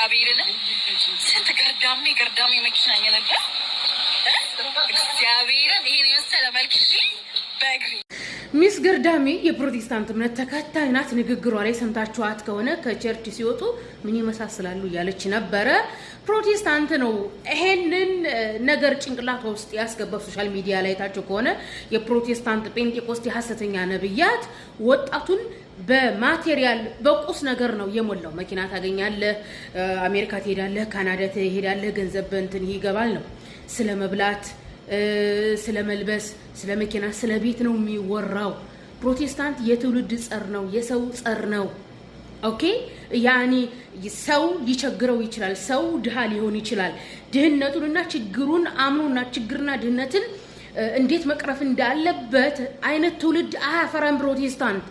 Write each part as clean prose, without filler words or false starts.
እግዚአብሔርን ስንት ገርዳሜ መኪና እየነበር እግዚአብሔርን ይሄን የመሰለ መልክ በእግሬ ሚስ ገርዳሜ የፕሮቴስታንት እምነት ተከታይ ናት። ንግግሯ ላይ ሰምታችኋት ከሆነ ከቸርች ሲወጡ ምን ይመሳሰላሉ እያለች ነበረ። ፕሮቴስታንት ነው ይሄንን ነገር ጭንቅላቷ ውስጥ ያስገባው። ሶሻል ሚዲያ ላይ ታችሁ ከሆነ የፕሮቴስታንት ጴንጤቆስጤ ሐሰተኛ ነብያት ወጣቱን በማቴሪያል በቁስ ነገር ነው የሞላው። መኪና ታገኛለህ፣ አሜሪካ ትሄዳለህ፣ ካናዳ ትሄዳለህ፣ ገንዘብ እንትን ይገባል ነው። ስለ መብላት፣ ስለ መልበስ፣ ስለ መኪና፣ ስለ ቤት ነው የሚወራው። ፕሮቴስታንት የትውልድ ጸር ነው፣ የሰው ጸር ነው። ኦኬ ያኒ ሰው ሊቸግረው ይችላል፣ ሰው ድሃ ሊሆን ይችላል። ድህነቱንና ችግሩን አምኖና ችግርና ድህነትን እንዴት መቅረፍ እንዳለበት አይነት ትውልድ አያፈራም ፕሮቴስታንት።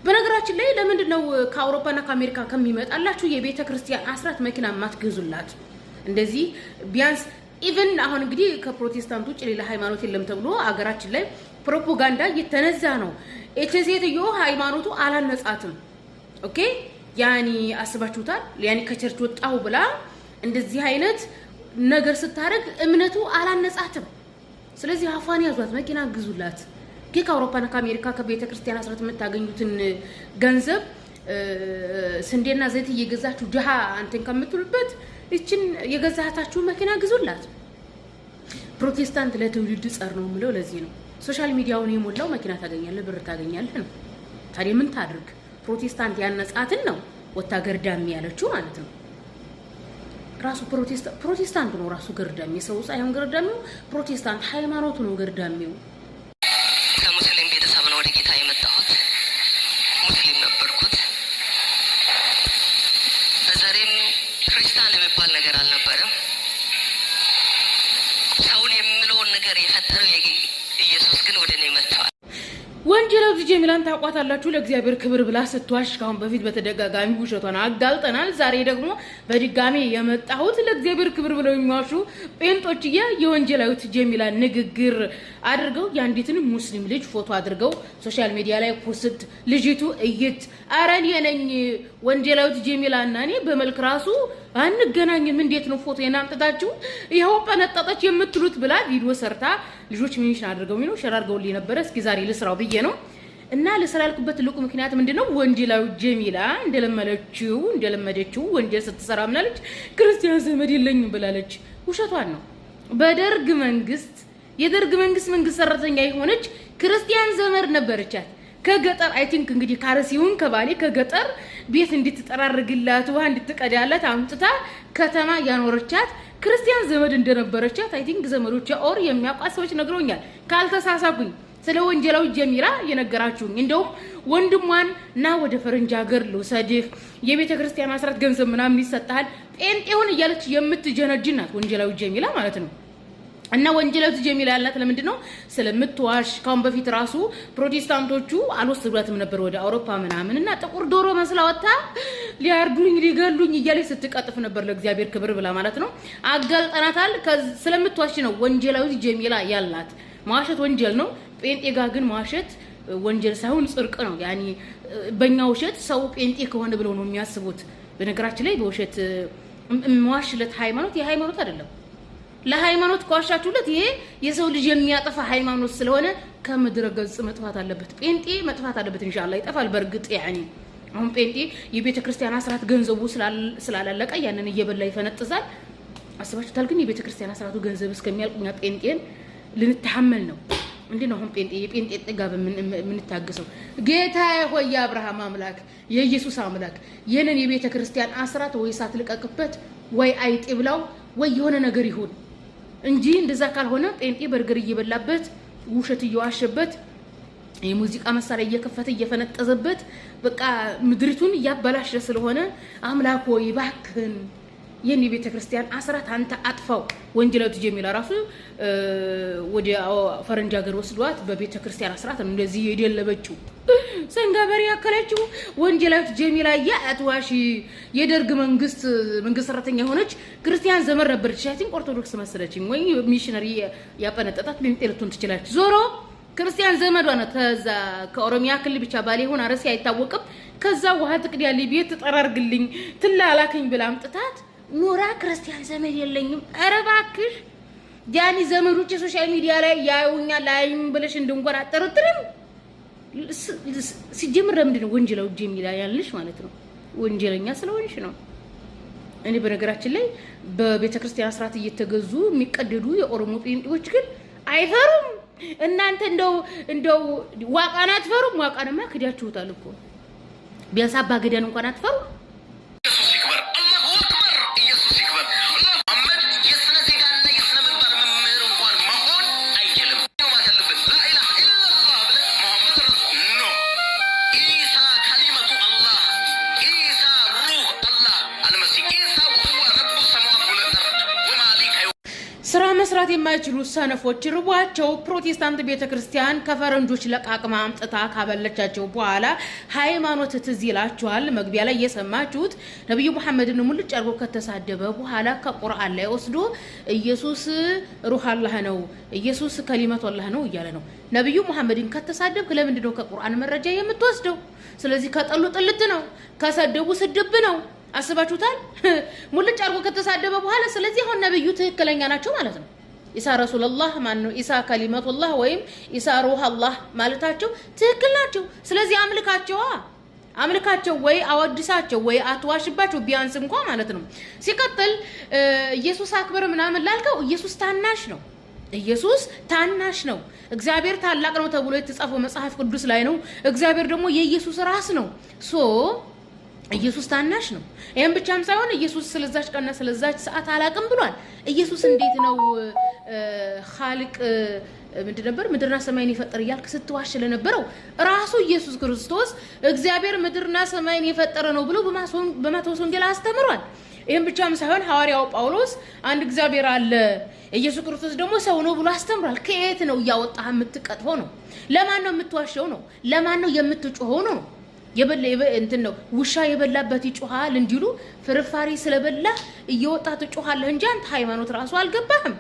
በነገራችን ላይ ለምንድን ነው ከአውሮፓና ከአሜሪካ ከሚመጣላችሁ የቤተ ክርስቲያን አስራት መኪና ማትገዙላት? እንደዚህ ቢያንስ ኢቭን አሁን እንግዲህ ከፕሮቴስታንት ውጭ ሌላ ሃይማኖት የለም ተብሎ አገራችን ላይ ፕሮፓጋንዳ እየተነዛ ነው። እቺ ሃይማኖቱ አላነጻትም። ኦኬ ያኒ አስባችሁታል? ያኒ ከቸርች ወጣው ብላ እንደዚህ አይነት ነገር ስታረግ እምነቱ አላነጻትም። ስለዚህ አፋን ያዟት፣ መኪና ግዙላት። ከአውሮፓና ከአሜሪካ ከቤተ ክርስቲያን አስራት የምታገኙትን ገንዘብ ስንዴና ዘይት እየገዛችሁ ድሃ አንተን ከምትሉበት እቺን የገዛታችሁ መኪና ግዙላት። ፕሮቴስታንት ለትውልድ ጸር ነው የምለው ለዚህ ነው። ሶሻል ሚዲያውን የሞላው መኪና ታገኛለህ፣ ብር ታገኛለህ ነው። ታዲያ ምን ታድርግ? ፕሮቴስታንት ያነጻትን ነው ወታ ገርዳሚ ያለችው ማለት ነው። ራሱ ፕሮቴስታንት ነው ራሱ ገርዳሚ፣ ሰው ሳይሆን ገርዳሚው ፕሮቴስታንት ሃይማኖቱ ነው ገርዳሚው። ከሙስሊም ቤተሰብ ነው ወደ ጌታ የመጣሁት። ሙስሊም ነበርኩት። በዘሬም ክርስቲያን የሚባል ነገር አልነበረም። ሰውን የሚለውን ነገር የፈጠረው ኢየሱስ ግን ወደ እኔ መጥቷል። ወንጀላው ጀሚላን ታቋታላችሁ። ለእግዚአብሔር ክብር ብላ ስትዋሽ ካሁን በፊት በተደጋጋሚ ውሸቷን አጋልጠናል። ዛሬ ደግሞ በድጋሚ የመጣሁት ለእግዚአብሔር ክብር ብለው የሚዋሹ ጴንጦችዬ የወንጀላው ጀሚላ ንግግር አድርገው የአንዲትን ሙስሊም ልጅ ፎቶ አድርገው ሶሻል ሚዲያ ላይ ፖስት ልጅቱ እይት አረን የነኝ ወንጀላው ጀሚላ እና እኔ በመልክ ራሱ አንገናኝም፣ እንዴት ነው ፎቶ የናምጣታችሁ ይሄው በነጣጣች የምትሉት ብላ ቪዲዮ ሰርታ ልጆች ሜንሽን አድርገው ነው ሸር አድርገውልኝ ነበር። እስኪ ዛሬ ልስራው ብዬ ነው እና ልስራልኩበት ትልቁ ምክንያት ምንድነው? ወንጀላው ጀሚላ እንደለመደችው ወንጀል ስትሰራ ምናለች? ክርስቲያን ዘመድ የለኝም ብላለች። ውሸቷን ነው። በደርግ መንግስት የደርግ መንግስት ሰራተኛ የሆነች ክርስቲያን ዘመድ ነበረቻት። ከገጠር አይ ቲንክ እንግዲህ ካርሲውን ከባሌ ከገጠር ቤት እንድትጠራርግላት ውሃ እንድትቀዳላት አምጥታ ከተማ ያኖረቻት ክርስቲያን ዘመድ እንደነበረቻት አይ ቲንክ ዘመዶቿ ኦር የሚያውቋት ሰዎች ነግረውኛል ካልተሳሳኩኝ። ስለ ወንጀላው ጀሚላ የነገራችሁኝ እንደው ወንድሟን እና ወደ ፈረንጅ ሀገር ልውሰድህ የቤተ ክርስቲያን አስራት ገንዘብ ምናምን ይሰጣል ጴንጤውን እያለች የምትጀነጅናት ወንጀላው ጀሚላ ማለት ነው። እና ወንጀላው ጀሚላ ያላት ለምንድን ነው? ስለምትዋሽ። ካሁን በፊት ራሱ ፕሮቴስታንቶቹ አልወሰዷትም ነበር ወደ አውሮፓ ምናምን እና ጥቁር ዶሮ መስላ ወጣ ሊያርዱኝ ሊገሉኝ እያለች ስትቀጥፍ ነበር ለእግዚአብሔር ክብር ብላ ማለት ነው። አጋልጠናታል። ስለምትዋሽ ነው ወንጀላው ጀሚላ ያላት። ማዋሸት ወንጀል ነው። ጴንጤ ጋር ግን ማዋሸት ወንጀል ሳይሆን ጽድቅ ነው። ያኒ በእኛ ውሸት ሰው ጴንጤ ከሆነ ብለው ነው የሚያስቡት። በነገራችን ላይ በውሸት ማዋሽለት ሃይማኖት የሃይማኖት አይደለም። ለሃይማኖት ቋሻችሁለት ይሄ የሰው ልጅ የሚያጠፋ ሃይማኖት ስለሆነ ከምድረ ገጽ መጥፋት አለበት። ጴንጤ መጥፋት አለበት። ኢንሻአላህ ይጠፋል። በርግጥ ያኒ አሁን ጴንጤ የቤተ ክርስቲያን አስራት ገንዘቡ ስላላለቀ ያንን እየበላ ይፈነጥዛል። አስባችሁታል? ግን የቤተ ክርስቲያን አስራቱ ገንዘብ እስከሚያልቁኛ ጴንጤን ልንተሐመል ነው። እንዴ ነው አሁን የጴንጤ ጥጋብ የምንታገሰው? ጌታዬ ሆይ የአብርሃም አምላክ የኢየሱስ አምላክ የነን የቤተ ክርስቲያን አስራት ወይ ሳትልቀቅበት ወይ አይጤ ብላው ወይ የሆነ ነገር ይሁን እንጂ እንደዛ ካልሆነ ጴንጤ በርገር እየበላበት ውሸት እየዋሸበት የሙዚቃ መሳሪያ እየከፈተ እየፈነጠዘበት በቃ ምድሪቱን እያበላሸ ስለሆነ አምላክ ሆይ ባክህን የኔ ቤተ ክርስቲያን አስራት አንተ አጥፋው። ወንጀላው ጀሚላ ራሱ ወደ ፈረንጅ ሀገር ወስዷት በቤተ ክርስቲያን አስራት ነው እንደዚህ የደለበችው ሰንጋበሪ ያከለችው። ወንጀላው ጀሚላ ያአትዋሺ የደርግ መንግስት ሰራተኛ ሆነች ክርስቲያን ዘመር ነበረች። ሻቲን ኦርቶዶክስ መሰለችኝ ወይ ሚሽነሪ ያፈነጠጣት ሊንጤልቱን ትችላች። ዞሮ ክርስቲያን ዘመዷ ነው። ከዛ ከኦሮሚያ ክልል ብቻ ባሌ ሆነ አረሲ አይታወቅም። ከዛ ውሃ ትቅዲያለኝ ቤት ተጠራርግልኝ ትላላከኝ ብላ አምጥታት ኑራ ክርስቲያን ዘመድ የለኝም። ኧረ እባክሽ ጃኒ ዘመዶች ሶሻል ሚዲያ ላይ ያዩኛል ላይም ብለሽ እንደንቆራ አጠረጥርም ሲጀምር ለምንድን ነው ወንጀላው ጀሚላ ያልሽ ማለት ነው? ወንጀለኛ ስለሆንሽ ነው። እኔ በነገራችን ላይ በቤተክርስቲያን ስርዓት እየተገዙ የሚቀደዱ የኦሮሞ ጴንጤዎች ግን አይፈሩም። እናንተ እንደው ዋቃን አትፈሩም? ዋቃንማ ክዳችሁታል እኮ ቢያንስ አባ ገዳን እንኳን አትፈሩም። ስራ መስራት የማይችሉ ሰነፎች ርቧቸው ፕሮቴስታንት ቤተክርስቲያን ከፈረንጆች ለቃቅማ አምጥታ ካበለቻቸው በኋላ ሃይማኖት ትዝ ይላችኋል። መግቢያ ላይ የሰማችሁት ነብዩ መሐመድን ሙልጭ አርጎ ከተሳደበ በኋላ ከቁርአን ላይ ወስዶ ኢየሱስ ሩህ አላህ ነው፣ ኢየሱስ ከሊመቱ አላህ ነው እያለ ነው። ነብዩ መሐመድን ከተሳደብክ ለምንድን ነው ከቁርአን መረጃ የምትወስደው? ስለዚህ ከጠሉ ጥልት ነው፣ ከሰደቡ ስድብ ነው። አስባችሁታል? ሙልጭ አርጎ ከተሳደበ በኋላ ስለዚህ አሁን ነብዩ ትክክለኛ ናቸው ማለት ነው። ኢሳ ረሱላህ ማን ነው? ኢሳ ከሊመቱላህ ወይም ኢሳ ሩህ አላህ ማለታቸው ትክክል ናቸው። ስለዚህ አምልካቸው ወይ አወድሳቸው ወይ አትዋሽባቸው ቢያንስ እንኳን ማለት ነው። ሲቀጥል ኢየሱስ አክበር ምናምን ላልከው ኢየሱስ ታናሽ ነው። ኢየሱስ ታናሽ ነው። እግዚአብሔር ታላቅ ነው ተብሎ የተጻፈው መጽሐፍ ቅዱስ ላይ ነው። እግዚአብሔር ደግሞ የኢየሱስ ራስ ነው። ኢየሱስ ታናሽ ነው። ይሄን ብቻም ሳይሆን ኢየሱስ ስለዛች ቀንና ስለዛች ሰዓት አላቅም ብሏል። ኢየሱስ እንዴት ነው ኻልቅ ምንድን ነበር ምድርና ሰማይን የፈጠረ እያልክ ስትዋሽ ለነበረው ራሱ ኢየሱስ ክርስቶስ እግዚአብሔር ምድርና ሰማይን የፈጠረ ነው ብሎ በማቴዎስ ወንጌል አስተምሯል። ይሄን ብቻም ሳይሆን ሐዋርያው ጳውሎስ አንድ እግዚአብሔር አለ ኢየሱስ ክርስቶስ ደግሞ ሰው ነው ብሎ አስተምሯል። ከየት ነው ያወጣህ የምትቀጥፈው ነው? ለማን ነው የምትዋሸው ነው? ለማን ነው የምትጮኸው ነው? እንትን ነው ውሻ የበላበት ይጮሃል እንዲሉ ፍርፋሪ ስለበላ እየወጣ ትጮሃለህ እንጂ አንተ ሃይማኖት ራሱ አልገባህም።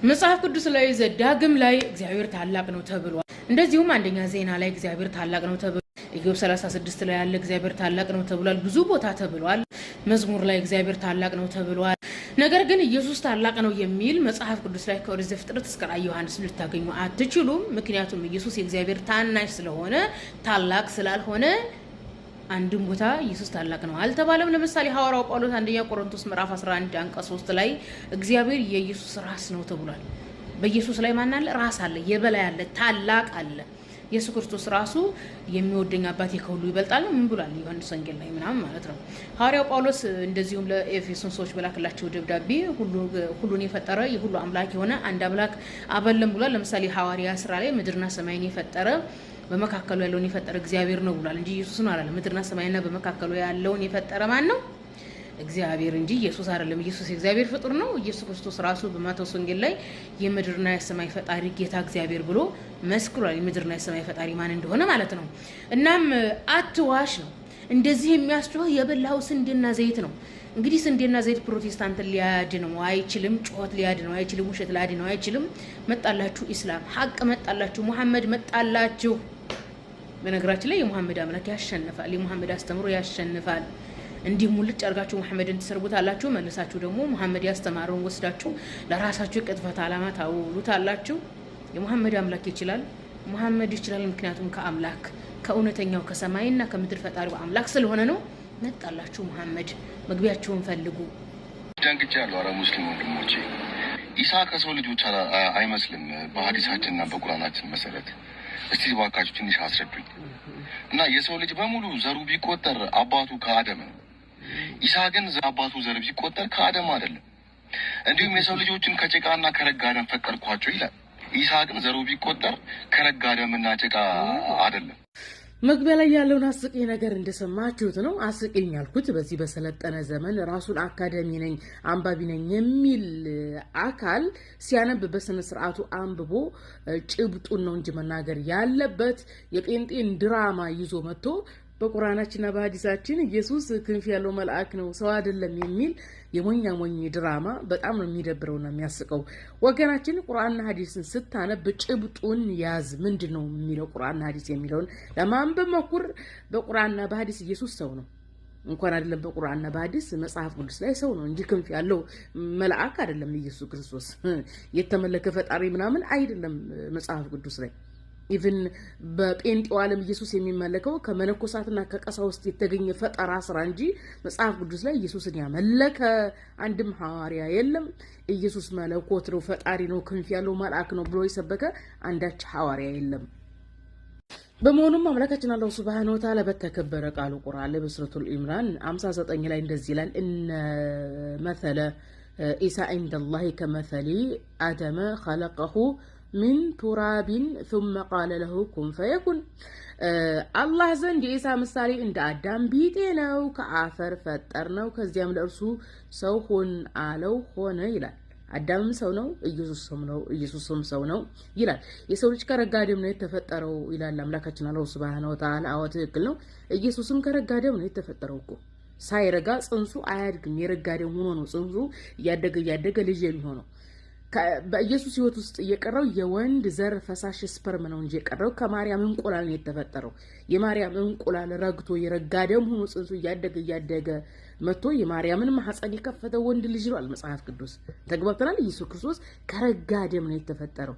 መጽሐፍ ቅዱስ ላይ ዘዳግም ላይ እግዚአብሔር ታላቅ ነው ተብሏል። እንደዚሁም አንደኛ ዜና ላይ እግዚአብሔር ታላቅ ነው ተብሏል። ኢዮብ 36 ላይ ያለ እግዚአብሔር ታላቅ ነው ተብሏል። ብዙ ቦታ ተብሏል። መዝሙር ላይ እግዚአብሔር ታላቅ ነው ተብሏል። ነገር ግን ኢየሱስ ታላቅ ነው የሚል መጽሐፍ ቅዱስ ላይ ከኦሪት ዘፍጥረት እስከ ራዕየ ዮሐንስ ልታገኙ አትችሉም። ምክንያቱም ኢየሱስ የእግዚአብሔር ታናሽ ስለሆነ ታላቅ ስላልሆነ አንድም ቦታ ኢየሱስ ታላቅ ነው አልተባለም። ለምሳሌ ሐዋርያው ጳውሎስ አንደኛ ቆሮንቶስ ምዕራፍ 11 አንቀጽ 3 ላይ እግዚአብሔር የኢየሱስ ራስ ነው ተብሏል። በኢየሱስ ላይ ማን አለ? ራስ አለ፣ የበላይ አለ፣ ታላቅ አለ። ኢየሱስ ክርስቶስ ራሱ የሚወደኝ አባቴ ከሁሉ ይበልጣል ምን ብሏል? ዮሐንስ ወንጌል ላይ ምናምን ማለት ነው። ሐዋርያው ጳውሎስ እንደዚሁም ለኤፌሶን ሰዎች በላከላቸው ደብዳቤ ሁሉን የፈጠረ የሁሉ አምላክ የሆነ አንድ አምላክ አበለም ብሏል። ለምሳሌ ሐዋርያ ስራ ላይ ምድርና ሰማይን የፈጠረ በመካከሉ ያለውን የፈጠረ እግዚአብሔር ነው ብሏል እንጂ ኢየሱስ ነው አላለም። ምድርና ሰማይና በመካከሉ ያለውን የፈጠረ ማን ነው? እግዚአብሔር እንጂ ኢየሱስ አይደለም። ኢየሱስ የእግዚአብሔር ፍጡር ነው። ኢየሱስ ክርስቶስ ራሱ በማቴዎስ ወንጌል ላይ የምድርና የሰማይ ፈጣሪ ጌታ እግዚአብሔር ብሎ መስክሯል። የምድርና የሰማይ ፈጣሪ ማን እንደሆነ ማለት ነው። እናም አትዋሽ ነው። እንደዚህ የሚያስጮህ የበላው ስንዴና ዘይት ነው። እንግዲህ ስንዴና ዘይት ፕሮቴስታንት ሊያድነው አይችልም። ጩኸት ሊያድነው አይችልም። ውሸት ሊያድነው አይችልም። መጣላችሁ ኢስላም፣ ሀቅ መጣላችሁ፣ ሙሐመድ መጣላችሁ። በነገራችን ላይ የሙሐመድ አምላክ ያሸንፋል። የሙሐመድ አስተምሮ ያሸንፋል። እንዲህ ሙልጭ አርጋችሁ መሐመድን ትሰርቡታላችሁ። መልሳችሁ ደግሞ መሐመድ ያስተማረውን ወስዳችሁ ለራሳችሁ ቅጥፈት ዓላማ ታውሉታላችሁ። የመሐመድ አምላክ ይችላል፣ መሐመድ ይችላል። ምክንያቱም ከአምላክ ከእውነተኛው ከሰማይና ከምድር ፈጣሪው አምላክ ስለሆነ ነው። መጣላችሁ መሐመድ መግቢያችሁን ፈልጉ። ደንግጫለሁ። አረ ሙስሊም ወንድሞቼ ኢሳ ከሰው ልጆች አይመስልም በሐዲሳችንና በቁርአናችን መሰረት። እስቲ ባካችሁ ትንሽ አስረዱኝ። እና የሰው ልጅ በሙሉ ዘሩ ቢቆጠር አባቱ ከአደም ነው። ኢሳ ግን አባቱ ዘር ቢቆጠር ከአደም አይደለም። እንዲሁም የሰው ልጆችን ከጭቃና ከረጋ አደም ፈጠርኳቸው ይላል። ኢሳ ግን ዘሩ ቢቆጠር ከረጋ አደምና ጭቃ አይደለም። መግቢያ ላይ ያለውን አስቂኝ ነገር እንደሰማችሁት ነው። አስቂኝ ያልኩት በዚህ በሰለጠነ ዘመን ራሱን አካዳሚ ነኝ አንባቢ ነኝ የሚል አካል ሲያነብ በስነ ስርዓቱ አንብቦ ጭብጡን ነው እንጂ መናገር ያለበት የጴንጤን ድራማ ይዞ መጥቶ በቁርአናችንና በሐዲሳችን ኢየሱስ ክንፍ ያለው መልአክ ነው ሰው አይደለም የሚል የሞኛ ሞኝ ድራማ በጣም ነው የሚደብረውና የሚያስቀው። ወገናችን ቁርአንና ሐዲስን ስታነብ ጭብጡን ያዝ። ምንድነው የሚለው ቁርአንና ሐዲስ የሚለውን ለማንበብ ሞክር። በቁርአንና በሐዲስ ኢየሱስ ሰው ነው። እንኳን አይደለም በቁርአንና በሐዲስ መጽሐፍ ቅዱስ ላይ ሰው ነው እንጂ ክንፍ ያለው መልአክ አይደለም። ኢየሱስ ክርስቶስ የተመለከ ፈጣሪ ምናምን አይደለም መጽሐፍ ቅዱስ ላይ። ኢቭን በጴንጤው ዓለም ኢየሱስ የሚመለከው ከመነኮሳትና ከቀሳውስት የተገኘ ፈጠራ ስራ እንጂ መጽሐፍ ቅዱስ ላይ ኢየሱስን ያመለከ አንድም ሐዋርያ የለም። ኢየሱስ መለኮት ነው፣ ፈጣሪ ነው፣ ክንፍ ያለው መልአክ ነው ብሎ የሰበከ አንዳች ሐዋርያ የለም። በመሆኑም አምላካችን አላህ ሱብሃነሁ ወተዓላ በተከበረ ቃሉ ቁርአን ላይ በሱረቱል ኢምራን 59 ላይ እንደዚህ ይላል፣ እነ መሰለ ኢሳ ዐንደላሂ ከመሰሊ አደመ ኸለቀሁ ሚን ቱራቢን ثم قال له كن فيكن። አላህ ዘንድ የኢሳ ምሳሌ እንደ አዳም ቢጤ ነው፣ ከአፈር ፈጠር ነው፣ ከዚያም ለእርሱ ሰው ሁን አለው፣ ሆነ ይላል። አዳምም ሰው ነው፣ ኢየሱስም ሰው ነው ይላል። የሰው ልጅ ከረጋ ደም ነው የተፈጠረው ይላል አምላካችን አላህ ሱብሃነሁ ወተዓላ። አዎ ትክክል ነው። ኢየሱስም ከረጋ ደም ነው የተፈጠረው እኮ። ሳይረጋ ጽንሱ አያድግም። የረጋ ደም ሆኖ ነው ጽንሱ እያደገ ልጅ የሚሆነው። በኢየሱስ ህይወት ውስጥ የቀረው የወንድ ዘር ፈሳሽ ስፐርም ነው እንጂ የቀረው ከማርያም እንቁላል ነው የተፈጠረው። የማርያም እንቁላል ረግቶ የረጋ ደም ሆኖ ጽንሱ እያደገ መጥቶ የማርያምን ማህፀን የከፈተው ወንድ ልጅ ነው መጽሐፍ ቅዱስ። ተግባብተናል። ኢየሱስ ክርስቶስ ከረጋ ደም ነው የተፈጠረው።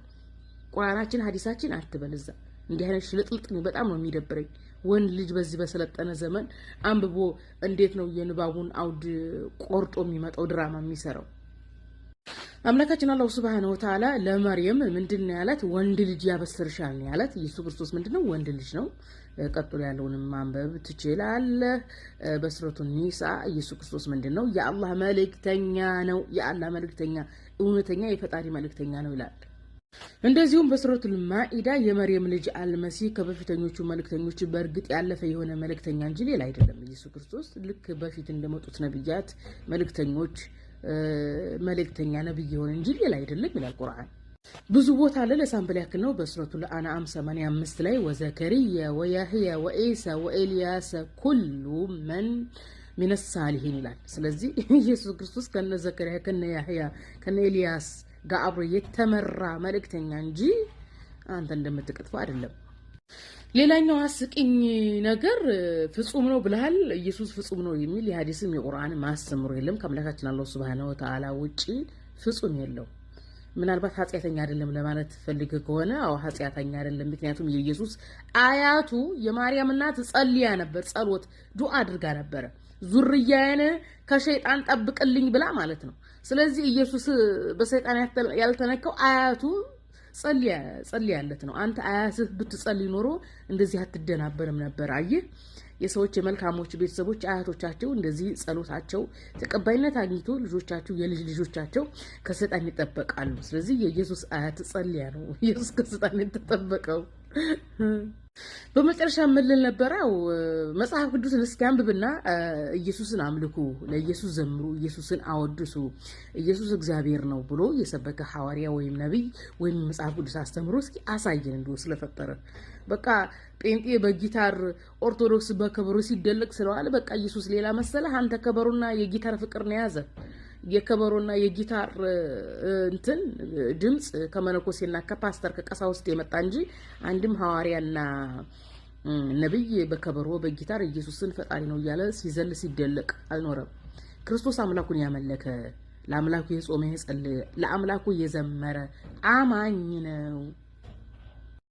ቁርአናችን ሐዲሳችን አትበልዛ። እንዲህ አይነት ሽልጥልጥ ነው በጣም ነው የሚደብረኝ። ወንድ ልጅ በዚህ በሰለጠነ ዘመን አንብቦ እንዴት ነው የንባቡን አውድ ቆርጦ የሚመጣው ድራማ የሚሰራው? አምላካችን አላህ ሱብሃነሁ ወተዓላ ለመርየም ምንድነው ያላት? ወንድ ልጅ ያበስርሻል ነው ያላት። ኢየሱስ ክርስቶስ ምንድነው? ወንድ ልጅ ነው። ቀጥሎ ያለውንም ማንበብ ትችላለህ። በሱረቱ ኒሳ ኢየሱስ ክርስቶስ ምንድነው? የአላህ መልእክተኛ ነው። የአላህ መልእክተኛ፣ እውነተኛ የፈጣሪ መልእክተኛ ነው ይላል። እንደዚሁም በሱረቱል ማኢዳ የመርየም ልጅ አልመሲህ ከበፊተኞቹ መልእክተኞች በእርግጥ ያለፈ የሆነ መልእክተኛ እንጂ ሌላ አይደለም። ኢየሱስ ክርስቶስ ልክ በፊት እንደመጡት ነብያት መልእክተኞች መልእክተኛ ነብይ የሆነ እንጂ ሌላ አይደለም ይላል ቁርአን። ብዙ ቦታ አለ። ለሳምፕል ያክል ነው። በሱረቱል አንዓም 85 ላይ ወዘከሪያ ወያህያ ወኢሳ ወኤልያስ ኩሉ ሚነ ሳሊሂን ይላል። ስለዚህ ኢየሱስ ክርስቶስ ከነ ዘከሪያ ከነ ያህያ ከነ ኤልያስ ጋር አብሮ የተመራ መልእክተኛ እንጂ አንተ እንደምትቀጥፈው አይደለም። ሌላኛው አስቂኝ ነገር ፍጹም ነው ብለሃል። ኢየሱስ ፍጹም ነው የሚል የሐዲስም የቁርአን ማስተምሮ የለም። ከአምላካችን አላህ ሱብሃነሁ ወተዓላ ውጪ ፍጹም የለው። ምናልባት ኃጢአተኛ አይደለም ለማለት ፈልገ ከሆነ አው ኃጢአተኛ አይደለም። ምክንያቱም የኢየሱስ አያቱ የማርያም እናት ጸልያ ነበር፣ ጸሎት ዱዓ አድርጋ ነበር፣ ዙርያዬን ከሸይጣን ጠብቅልኝ ብላ ማለት ነው። ስለዚህ ኢየሱስ በሰይጣን ያልተነካው አያቱ ጸልያለት ነው። አንተ አያትህ ብትጸልይ ኖሮ እንደዚህ አትደናበርም ነበር። አየህ፣ የሰዎች የመልካሞች ቤተሰቦች አያቶቻቸው እንደዚህ ጸሎታቸው ተቀባይነት አግኝቶ ልጆቻቸው የልጅ ልጆቻቸው ከሰይጣን ይጠበቃሉ። ስለዚህ የኢየሱስ አያት ጸልያ ነው ኢየሱስ ከሰይጣን የተጠበቀው። በመጨረሻ ምልል ነበረው መጽሐፍ ቅዱስን እስኪ አንብብና ኢየሱስን አምልኩ፣ ለኢየሱስ ዘምሩ፣ ኢየሱስን አወድሱ፣ ኢየሱስ እግዚአብሔር ነው ብሎ የሰበከ ሐዋርያ ወይም ነብይ ወይም መጽሐፍ ቅዱስ አስተምሮ እስኪ አሳየን እንደው ስለፈጠረ። በቃ ጴንጤ በጊታር ኦርቶዶክስ በከበሮ ሲደለቅ ስለዋለ በቃ ኢየሱስ ሌላ መሰለህ? አንተ ከበሮና የጊታር ፍቅር ነው ያዘ። የከበሮና የጊታር እንትን ድምጽ ከመነኮሴና ከፓስተር ከቀሳውስት የመጣ እንጂ አንድም ሐዋርያና ነብይ በከበሮ በጊታር ኢየሱስን ፈጣሪ ነው እያለ ሲዘል ሲደለቅ አልኖረም። ክርስቶስ አምላኩን ያመለከ፣ ለአምላኩ የጾመ የጸለየ፣ ለአምላኩ የዘመረ አማኝ ነው።